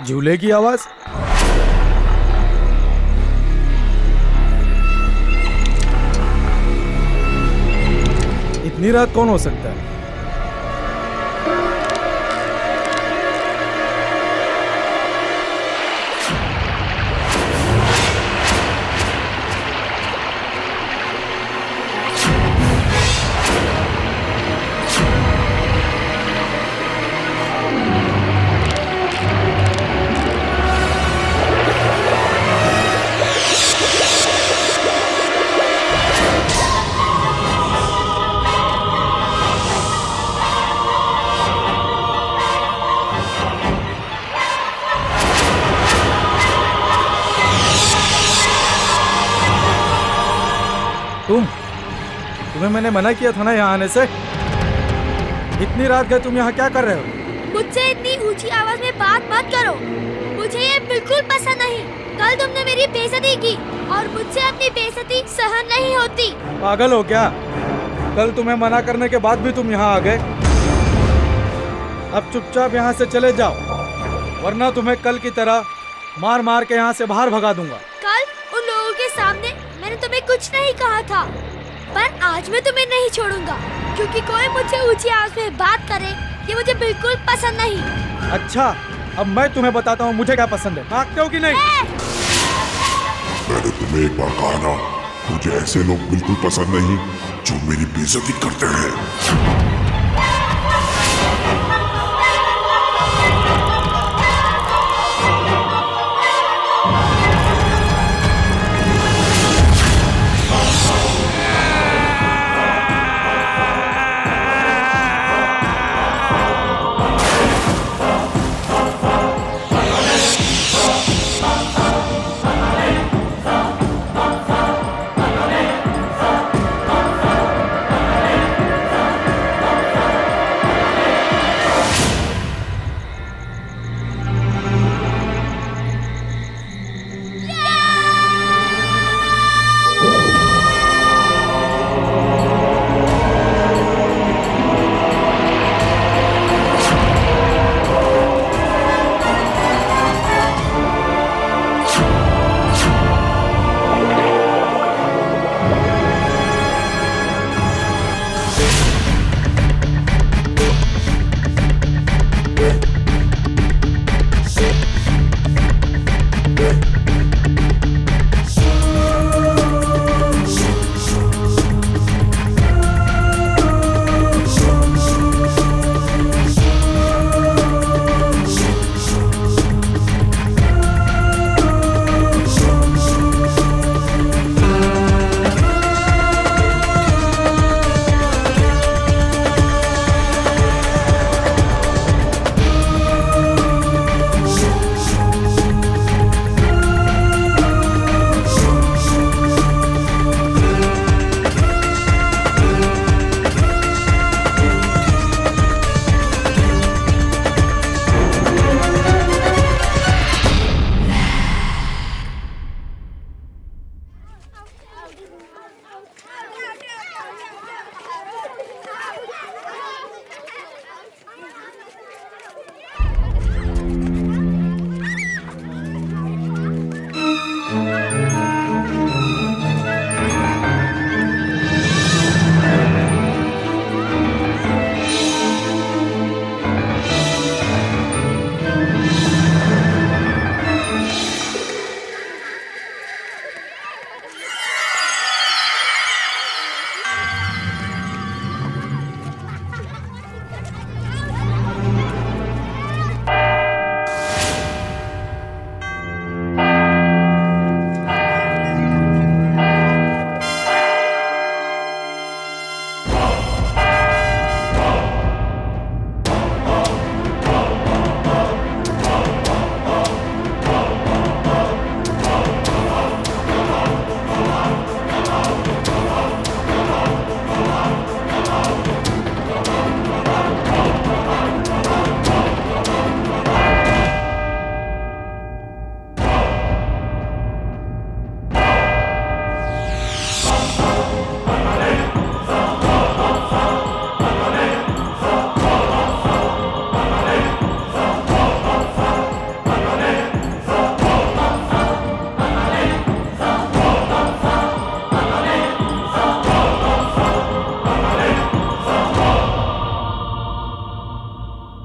झूले की आवाज? इतनी रात कौन हो सकता है? तुम्हें मैंने मना किया था ना यहाँ आने से। इतनी रात गए तुम यहाँ क्या कर रहे हो? मुझसे इतनी ऊंची आवाज में बात मत करो। मुझे ये बिल्कुल पसंद नहीं। कल तुमने मेरी बेइज्जती की और मुझसे अपनी बेइज्जती सहन नहीं होती। पागल हो क्या? कल तुम्हें मना करने के बाद भी तुम यहाँ आ गए। अब चुपचाप यहाँ से चले जाओ, वरना तुम्हें कल की तरह मार मार के यहाँ से बाहर भगा दूंगा। कल उन लोगों के सामने मैंने तुम्हें कुछ नहीं कहा था, पर आज मैं तुम्हें नहीं छोड़ूंगा, क्योंकि कोई मुझसे ऊंची आवाज में बात करे ये मुझे बिल्कुल पसंद नहीं। अच्छा, अब मैं तुम्हें बताता हूँ मुझे क्या पसंद है। भागते हो कि नहीं? मैंने तुम्हें एक बार कहा ना, मुझे ऐसे लोग बिल्कुल पसंद नहीं जो मेरी बेइज्जती करते हैं।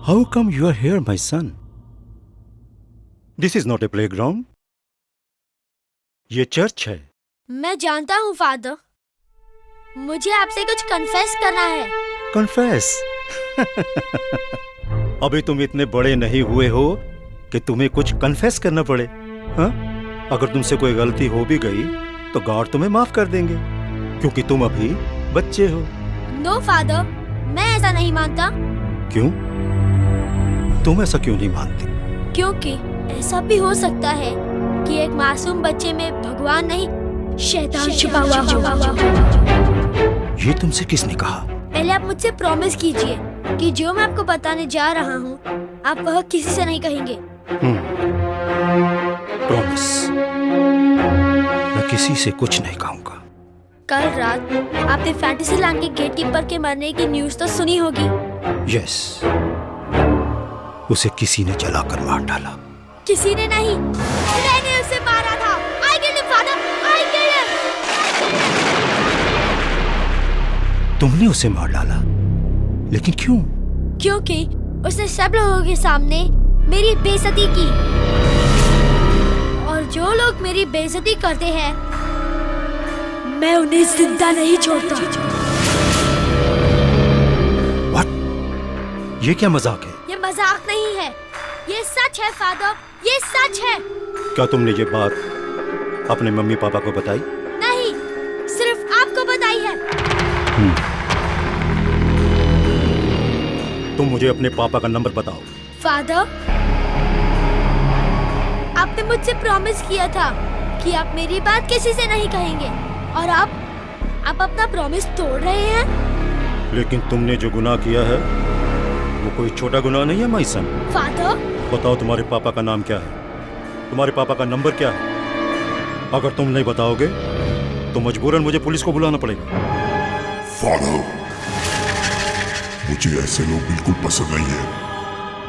How come you are here, my son? This is not a playground. ये चर्च है. मैं जानता हूँ फादर, मुझे आपसे कुछ कन्फेस करना है. कन्फेस? अभी तुम इतने बड़े नहीं हुए हो कि तुम्हें कुछ कन्फेस करना पड़े. हाँ? अगर तुमसे कोई गलती हो भी गई तो गॉड तुम्हें माफ कर देंगे, क्योंकि तुम अभी बच्चे हो. नो फादर, मैं ऐसा नहीं मानता. क्यों? तुम ऐसा क्यों नहीं मानती? क्योंकि ऐसा भी हो सकता है कि एक मासूम बच्चे में भगवान नहीं, शैतान छुपा हुआ हो. ये तुमसे किसने कहा? पहले आप मुझसे प्रॉमिस कीजिए कि जो मैं आपको बताने जा रहा हूँ आप वह किसी से नहीं कहेंगे. प्रॉमिस. मैं किसी से कुछ नहीं कहूँगा. कल रात आपने फैंटेसी लैंड के गेटकीपर के मरने की न्यूज़ तो सुनी होगी. यस. उसे किसी ने जलाकर मार डाला. किसी ने नहीं, मैंने उसे मारा था. I killed him, father. I killed him. तुमने उसे मार डाला? लेकिन क्यों? क्योंकि उसने सब लोगों के सामने मेरी बेइज्जती की, और जो लोग मेरी बेइज्जती करते हैं मैं उन्हें जिंदा नहीं छोड़ता. What? ये क्या मजाक है? ये मजाक नहीं है, ये सच है फादर, ये सच है. क्या तुमने ये बात अपने मम्मी पापा को बताई? नहीं, सिर्फ आपको बताई है. तुम मुझे अपने पापा का नंबर बताओ. फादर, आपने मुझसे प्रॉमिस किया था कि आप मेरी बात किसी से नहीं कहेंगे, और आप अपना प्रॉमिस तोड़ रहे हैं. लेकिन तुमने जो गुनाह किया है वो कोई छोटा गुनाह नहीं है माय सन. फादर, बताओ तुम्हारे पापा का नाम क्या है, तुम्हारे पापा का नंबर क्या है. अगर तुम नहीं बताओगे तो मजबूरन मुझे पुलिस को बुलाना पड़ेगा. फादर, मुझे ऐसे लोग बिल्कुल पसंद नहीं है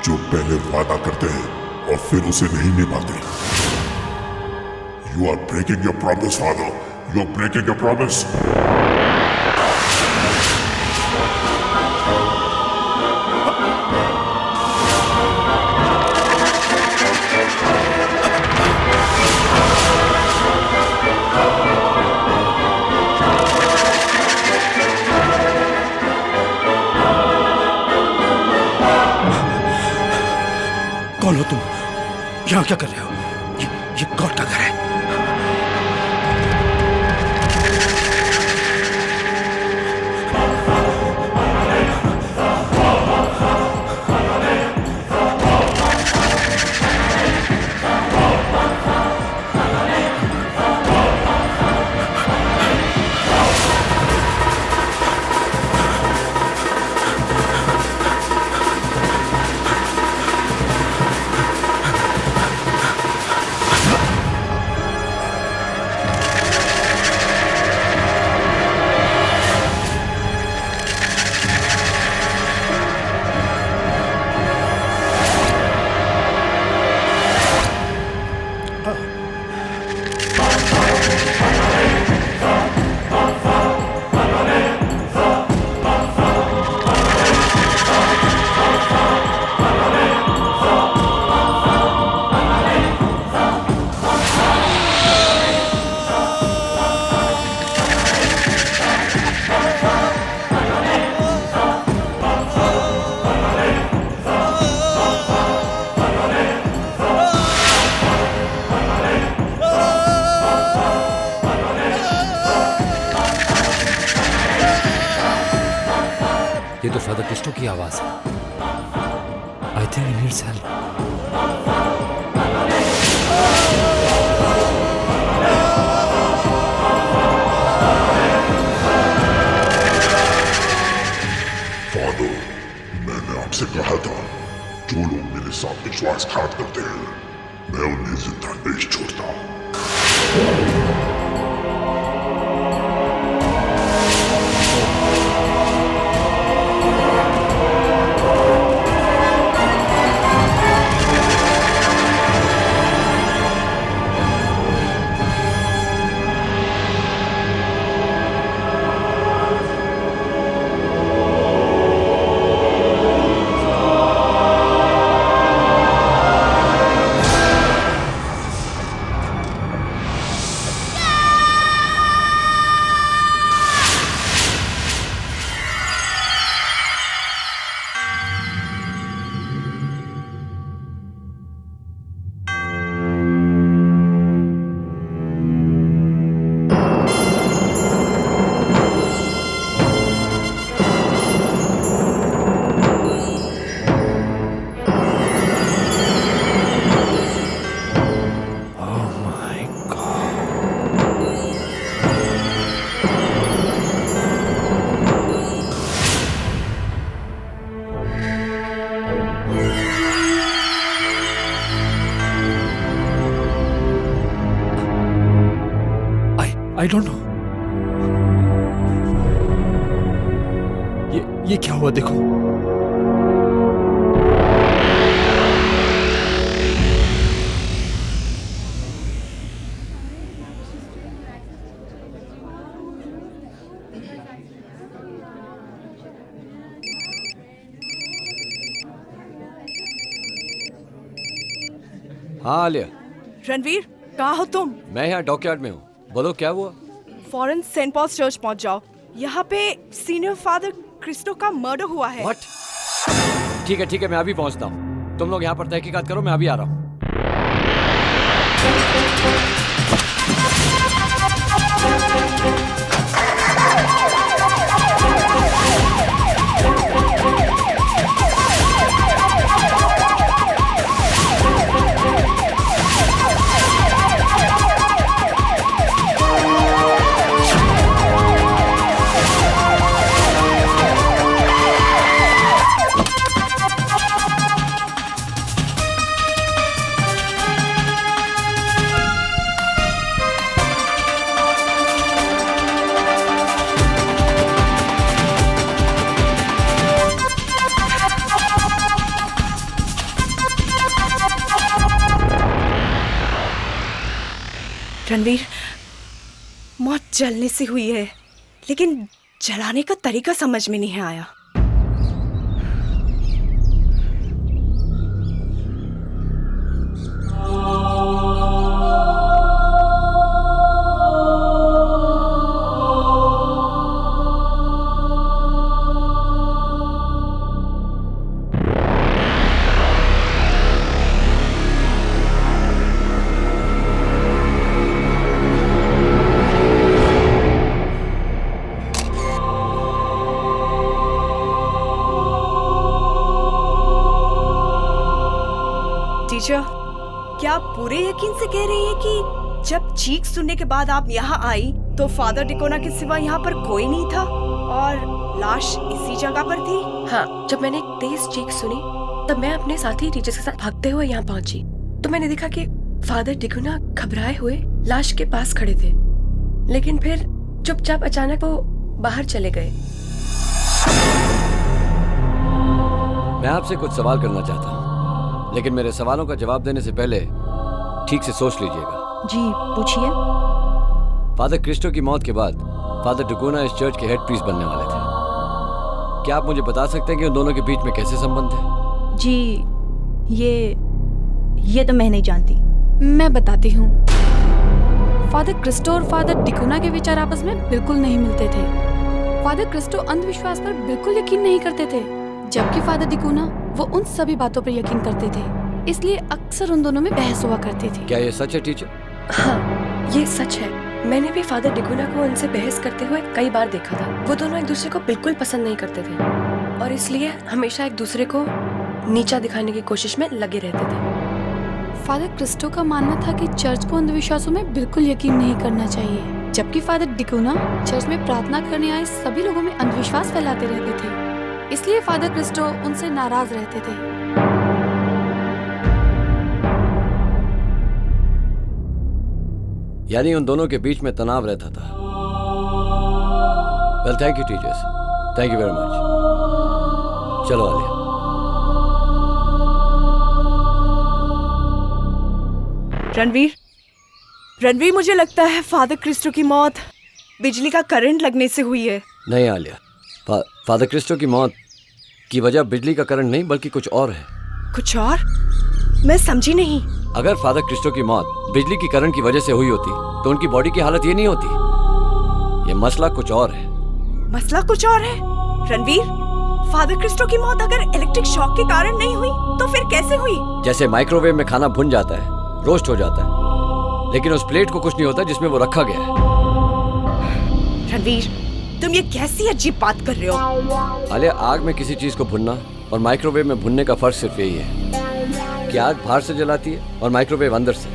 जो पहले वादा करते हैं और फिर उसे नहीं निभाते. You are breaking your promise, father. You are breaking your promise. कौन हो तुम? यहाँ क्या कर रहे हो? ये गॉड का घर है. ये तो फादर क्रिस्टो की आवाज है. I think he needs help. Father, मैंने आपसे कहा था जो लोग मेरे साथ विश्वासघात करते हैं मैं उन्हें जिंदा नहीं छोड़ता. I don't know. ये क्या हुआ देखो। हाँ आलिया, रणवीर, कहाँ हो तुम? मैं यहाँ डॉकयार्ड में हूँ। बोलो क्या हुआ? फौरन सेंट पॉल्स चर्च पहुँच जाओ। यहाँ पे सीनियर फादर क्रिस्टो का मर्डर हुआ है। व्हाट? ठीक है, मैं अभी पहुँचता हूँ। तुम लोग यहाँ पर तहकीकात करो, मैं अभी आ रहा हूँ। रणवीर, मौत जलने से हुई है, लेकिन जलाने का तरीका समझ में नहीं आया। टीचर, क्या आप पूरे यकीन से कह रही हैं कि जब चीख सुनने के बाद आप यहाँ आई तो फादर डिकोना के सिवा यहाँ पर कोई नहीं था और लाश इसी जगह पर थी? हाँ, जब मैंने एक तेज चीख सुनी तब मैं अपने साथी टीचर्स के साथ भागते हुए यहाँ पहुंची तो मैंने देखा कि फादर डिकोना घबराए हुए लाश के पास खड़े थे, लेकिन फिर चुपचाप अचानक वो बाहर चले गए। मैं आपसे कुछ सवाल करना चाहता हूँ, लेकिन मेरे सवालों का जवाब देने से पहले ठीक से सोच लीजिएगा। जी पूछिए। फादर क्रिस्टो की मौत के बाद फादर डिकोना इस चर्च के हेड प्रीस्ट बनने वाले थे। क्या आप मुझे बता सकते हैं कि उन दोनों के बीच में कैसे संबंध है? जी, ये तो मैं नहीं जानती। मैं बताती हूँ। फादर क्रिस्टो और फादर डिकोना के विचार आपस में बिल्कुल नहीं मिलते थे। फादर क्रिस्टो अंधविश्वास पर बिल्कुल यकीन नहीं करते थे, जबकि फादर डिकोना वो उन सभी बातों पर यकीन करते थे, इसलिए अक्सर उन दोनों में बहस हुआ करती थी। क्या ये सच है टीचर? हाँ, ये सच है। मैंने भी फादर डिकोना को उनसे बहस करते हुए कई बार देखा था। वो दोनों एक दूसरे को बिल्कुल पसंद नहीं करते थे और इसलिए हमेशा एक दूसरे को नीचा दिखाने की कोशिश में लगे रहते थे। फादर क्रिस्टो का मानना था कि चर्च को अंधविश्वासों में बिल्कुल यकीन नहीं करना चाहिए, जबकि फादर डिकोना चर्च में प्रार्थना करने आए सभी लोगों में अंधविश्वास फैलाते रहते थे, इसलिए फादर क्रिस्टो उनसे नाराज रहते थे। यानी उन दोनों के बीच में तनाव रहता था। Well, thank you teachers, thank you very much. चलो आलिया। रणवीर, मुझे लगता है फादर क्रिस्टो की मौत बिजली का करंट लगने से हुई है। नहीं आलिया, फादर क्रिस्टो की मौत की वजह बिजली का करंट नहीं बल्कि कुछ और है। कुछ और? मैं समझी नहीं। अगर फादर क्रिस्टो की मौत बिजली की करंट की वजह से हुई होती तो उनकी बॉडी की हालत ये नहीं होती। ये मसला कुछ और है। मसला कुछ और है? रणवीर, फादर क्रिस्टो की मौत अगर इलेक्ट्रिक शॉक के कारण नहीं हुई तो फिर कैसे हुई? जैसे माइक्रोवेव में खाना भुन जाता है, रोस्ट हो जाता है, लेकिन उस प्लेट को कुछ नहीं होता जिसमें वो रखा गया है। रणवीर, तुम ये कैसी अजीब बात कर रहे हो? आलिया, आग में किसी चीज को भुनना और माइक्रोवेव में भुनने का फर्क सिर्फ यही है कि आग बाहर से जलाती है और माइक्रोवेव अंदर से,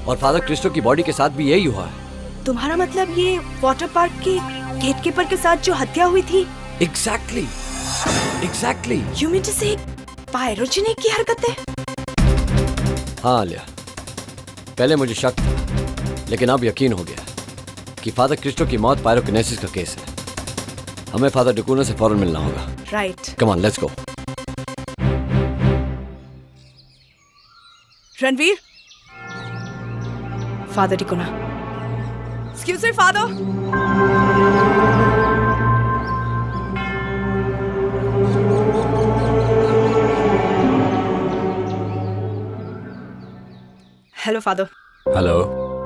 और फादर क्रिस्टो की बॉडी के साथ भी यही हुआ है। तुम्हारा मतलब ये वाटर पार्क के गेटकीपर के साथ जो हत्या हुई थी? Exactly. You mean to say pyrogenic की हरकतें? हाँ आलिया, पहले मुझे शक था, लेकिन अब यकीन हो गया कि फादर क्रिस्टो की मौत पायरोकिनेसिस का केस है। हमें फादर डिकोना से फौरन मिलना होगा। Right. Come on, let's go. Ranveer, father डिकोना। Excuse me father. Hello father. Hello.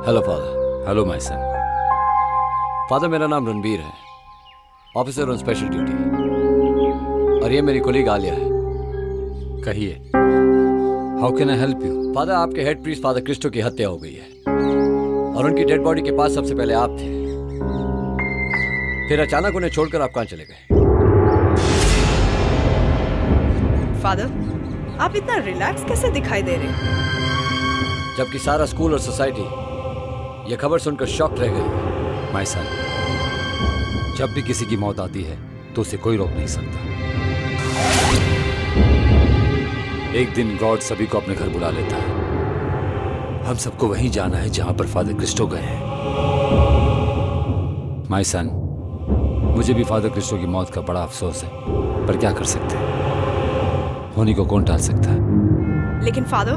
Hello father. Hello my son. Father, मेरा नाम रणबीर है, ऑफिसर ऑन स्पेशल ड्यूटी, और ये मेरी कोलीग आलिया है। कहिए, how can I help you? Father, आपके हेड प्रीस्ट फादर क्रिस्टो की हत्या हो गई है, और उनकी डेड बॉडी के पास सबसे पहले आप थे। फिर अचानक उन्हें छोड़कर आप कहाँ चले गए? फादर, आप इतना रिलैक्स कैसे दिखाई दे रहे हैं? जबकि सारा स्कूल और सोसाइटी ये खबर सुनकर शॉक रह गई। माय सन, जब भी किसी की मौत आती है तो उसे कोई रोक नहीं सकता। एक दिन गॉड सभी को अपने घर बुला लेता है। हम सबको वहीं जाना है जहां पर फादर क्रिस्टो गए हैं। माय सन, मुझे भी फादर क्रिस्टो की मौत का बड़ा अफसोस है, पर क्या कर सकते हैं, होनी को कौन टाल सकता है। लेकिन फादर,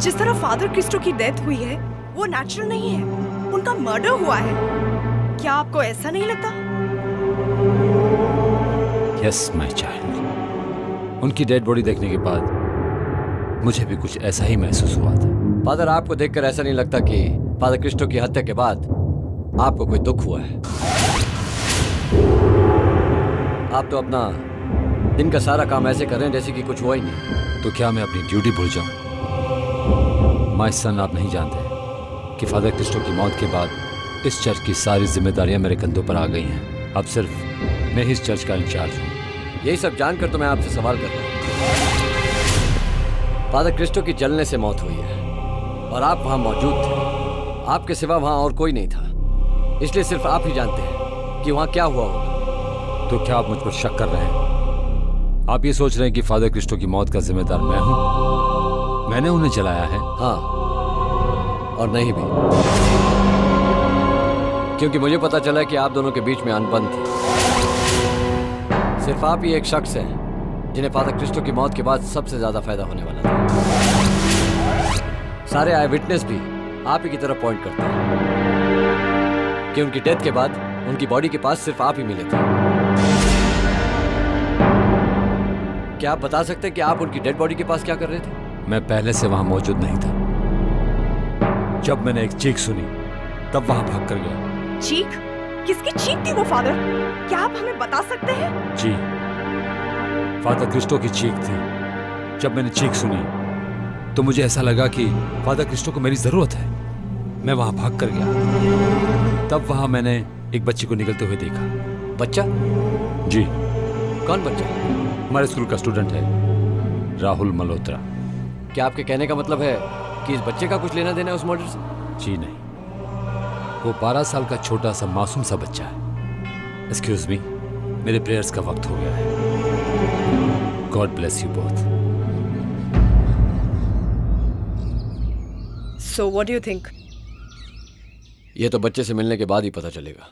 जिस तरह फादर क्रिस्टो की डेथ हुई है वो नेचुरल नहीं है, उनका मर्डर हुआ है। क्या आपको ऐसा नहीं लगता? यस माय चाइल्ड, उनकी डेड बॉडी देखने के बाद मुझे भी कुछ ऐसा ही महसूस हुआ था। फादर, आपको देखकर ऐसा नहीं लगता कि फादर क्रिस्टो की हत्या के बाद आपको कोई दुख हुआ है? आप तो अपना दिन का सारा काम ऐसे कर रहे हैं जैसे कि कुछ हुआ ही नहीं। तो क्या मैं अपनी ड्यूटी भूल जाऊं? माय सन, आप नहीं जानते कि फादर क्रिस्टो की मौत के बाद इस चर्च की सारी जिम्मेदारियां मेरे कंधों पर आ गई हैं। अब सिर्फ मैं ही इस चर्च का इंचार्ज हूं। यही सब जानकर तो मैं आपसे सवाल कर रहा हूं। फादर क्रिस्टो की जलने से मौत हुई है और आप वहां मौजूद थे। आपके सिवा वहां और कोई नहीं था, इसलिए सिर्फ आप ही जानते हैं कि वहां क्या हुआ होगा। तो क्या आप मुझ पर शक कर रहे हैं? आप ये सोच रहे हैं कि फादर क्रिस्टो की मौत का जिम्मेदार मैं हूं? मैंने उन्हें जलाया है? हाँ, और नहीं भी, क्योंकि मुझे पता चला कि आप दोनों के बीच में अनबन थी। सिर्फ आप ही एक शख्स हैं जिन्हें फादर क्रिस्टो की मौत के बाद सबसे ज्यादा फायदा होने वाला था। सारे आई विटनेस भी आप ही की तरफ पॉइंट करते हैं कि उनकी डेथ के बाद उनकी बॉडी के पास सिर्फ आप ही मिले थे। क्या आप बता सकते हैं कि आप उनकी डेड बॉडी के पास क्या कर रहे थे? मैं पहले से वहां मौजूद नहीं था। जब मैंने एक चीख सुनी तब वहां भाग कर गया। चीख? किसकी चीख थी वो फादर? क्या आप हमें बता सकते हैं? जी, फादर क्रिस्टो की चीख थी। जब मैंने चीख सुनी तो मुझे ऐसा लगा कि फादर क्रिस्टो को मेरी जरूरत है। मैं वहां भाग कर गया। तब वहां मैंने एक बच्चे को निकलते हुए देखा। बच्चा? जी। कौन बच्चा? हमारे स्कूल का स्टूडेंट है, राहुल मल्होत्रा। क्या आपके कहने का मतलब है कि इस बच्चे का कुछ लेना देना है उस मर्डर से? जी नहीं, वो 12 साल का छोटा सा मासूम सा बच्चा है। एक्सक्यूज मी, मेरे प्रेयर्स का वक्त हो गया है। God bless you both. So what do you think? ये तो बच्चे से मिलने के बाद ही पता चलेगा।